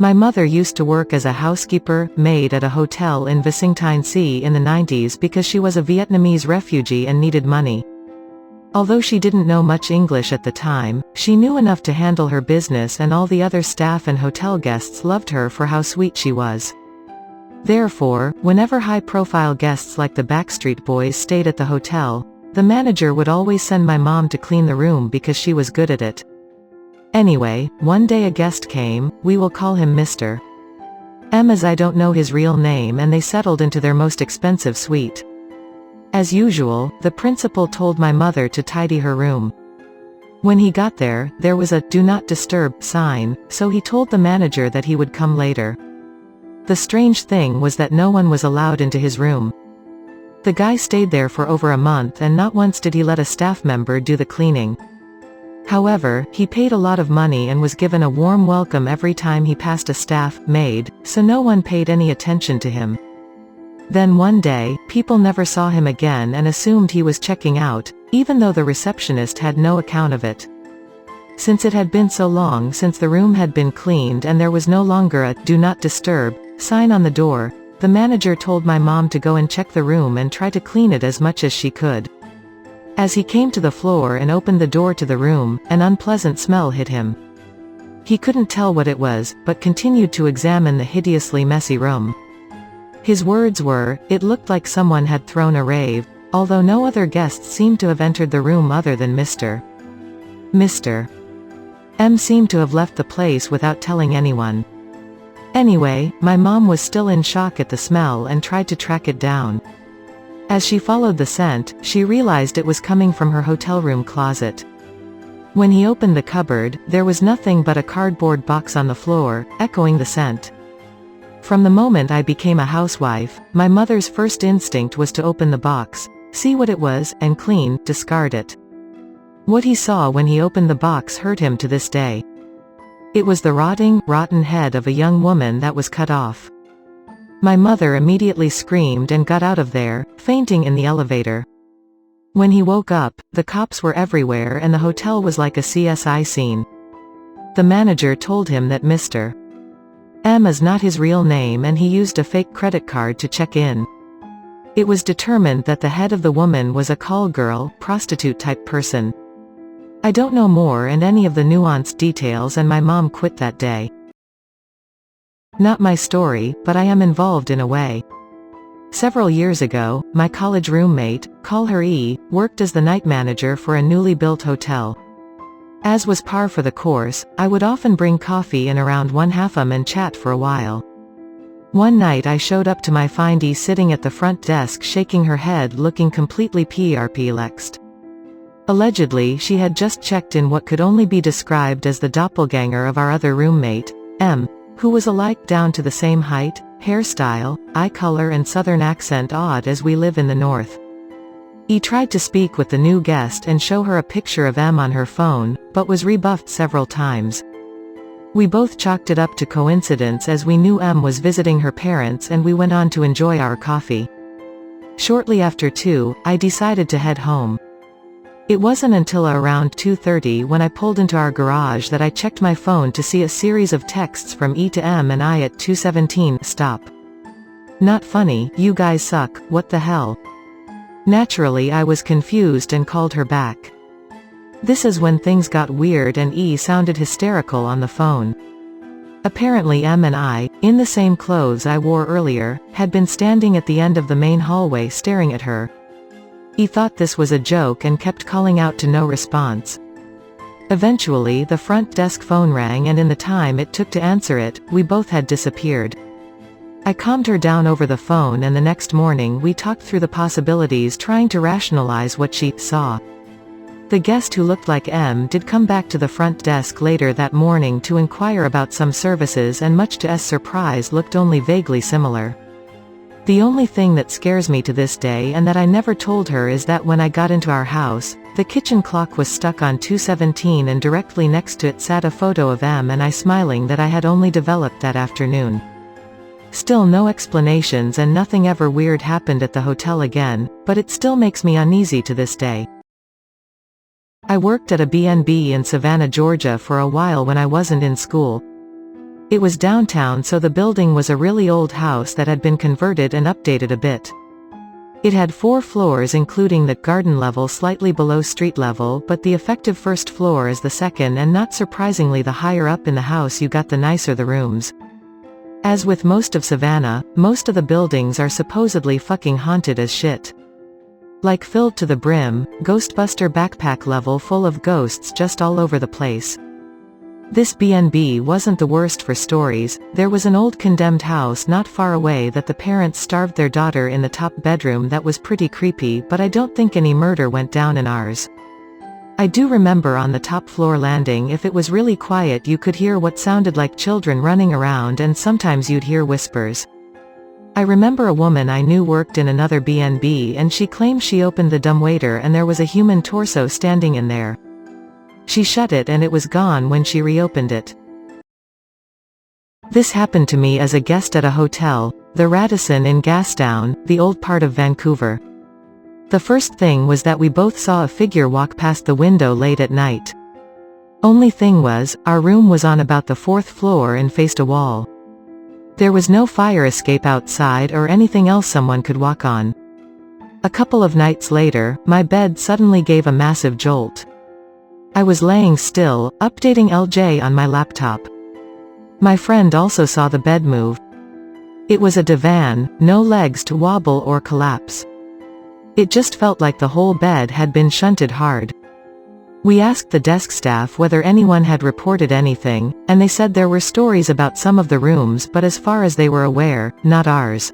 My mother used to work as a housekeeper, maid at a hotel in Vsingtine in the 90s because she was a Vietnamese refugee and needed money. Although she didn't know much English at the time, she knew enough to handle her business, and all the other staff and hotel guests loved her for how sweet she was. Therefore, whenever high-profile guests like the Backstreet Boys stayed at the hotel, the manager would always send my mom to clean the room because she was good at it. Anyway, one day a guest came, we will call him Mr. M, as I don't know his real name, and they settled into their most expensive suite. As usual, the principal told my mother to tidy her room. When he got there, there was a "Do Not Disturb" sign, so he told the manager that he would come later. The strange thing was that no one was allowed into his room. The guy stayed there for over a month, and not once did he let a staff member do the cleaning. However, he paid a lot of money and was given a warm welcome every time he passed a staff maid, so no one paid any attention to him. Then one day, people never saw him again and assumed he was checking out, even though the receptionist had no account of it. Since it had been so long since the room had been cleaned and there was no longer a "Do Not Disturb" sign on the door, the manager told my mom to go and check the room and try to clean it as much as she could. As he came to the floor and opened the door to the room, an unpleasant smell hit him. He couldn't tell what it was, but continued to examine the hideously messy room. His words were, "It looked like someone had thrown a rave," although no other guests seemed to have entered the room other than Mr. M seemed to have left the place without telling anyone. Anyway, my mom was still in shock at the smell and tried to track it down. As she followed the scent, she realized it was coming from her hotel room closet. When he opened the cupboard, there was nothing but a cardboard box on the floor, echoing the scent. From the moment I became a housewife, my mother's first instinct was to open the box, see what it was, and clean, discard it. What he saw when he opened the box hurt him to this day. It was the rotting, rotten head of a young woman that was cut off. My mother immediately screamed and got out of there, fainting in the elevator. When he woke up, the cops were everywhere and the hotel was like a CSI scene. The manager told him that Mr. M is not his real name and he used a fake credit card to check in. It was determined that the head of the woman was a call girl, prostitute-type person. I don't know more and any of the nuanced details, and my mom quit that day. Not my story, but I am involved in a way. Several years ago, my college roommate, call her E, worked as the night manager for a newly built hotel. As was par for the course, I would often bring coffee in around 1:30 am and chat for a while. One night I showed up to my find E sitting at the front desk shaking her head, looking completely perplexed. Allegedly, she had just checked in what could only be described as the doppelganger of our other roommate, M, who was alike down to the same height, hairstyle, eye color and southern accent, odd as we live in the north. E tried to speak with the new guest and show her a picture of M on her phone, but was rebuffed several times. We both chalked it up to coincidence as we knew M was visiting her parents, and we went on to enjoy our coffee. Shortly after 2, I decided to head home. It wasn't until around 2:30 when I pulled into our garage that I checked my phone to see a series of texts from E to M and I at 2:17, "Stop. Not funny, you guys suck, what the hell?" Naturally I was confused and called her back. This is when things got weird and E sounded hysterical on the phone. Apparently M and I, in the same clothes I wore earlier, had been standing at the end of the main hallway staring at her. He thought this was a joke and kept calling out to no response. Eventually the front desk phone rang, and in the time it took to answer it, we both had disappeared. I calmed her down over the phone, and the next morning we talked through the possibilities, trying to rationalize what she saw. The guest who looked like M did come back to the front desk later that morning to inquire about some services, and much to S' surprise looked only vaguely similar. The only thing that scares me to this day, and that I never told her, is that when I got into our house, the kitchen clock was stuck on 2:17 and directly next to it sat a photo of M and I smiling that I had only developed that afternoon. Still no explanations, and nothing ever weird happened at the hotel again, but it still makes me uneasy to this day. I worked at a B&B in Savannah, Georgia for a while when I wasn't in school. It was downtown, so the building was a really old house that had been converted and updated a bit. It had 4 floors including the garden level slightly below street level, but the effective first floor is the second, and not surprisingly the higher up in the house you got the nicer the rooms. As with most of Savannah, most of the buildings are supposedly fucking haunted as shit. Like filled to the brim, Ghostbuster backpack level full of ghosts just all over the place. This B&B wasn't the worst for stories. There was an old condemned house not far away that the parents starved their daughter in the top bedroom. That was pretty creepy, but I don't think any murder went down in ours. I do remember on the top floor landing, if it was really quiet you could hear what sounded like children running around, and sometimes you'd hear whispers. I remember a woman I knew worked in another B&B, and she claimed she opened the dumbwaiter and there was a human torso standing in there. She shut it and it was gone when she reopened it. This happened to me as a guest at a hotel, the Radisson in Gastown, the old part of Vancouver. The first thing was that we both saw a figure walk past the window late at night. Only thing was, our room was on about the 4th floor and faced a wall. There was no fire escape outside or anything else someone could walk on. A couple of nights later, my bed suddenly gave a massive jolt. I was laying still, updating LJ on my laptop. My friend also saw the bed move. It was a divan, no legs to wobble or collapse. It just felt like the whole bed had been shunted hard. We asked the desk staff whether anyone had reported anything, and they said there were stories about some of the rooms, but as far as they were aware, not ours.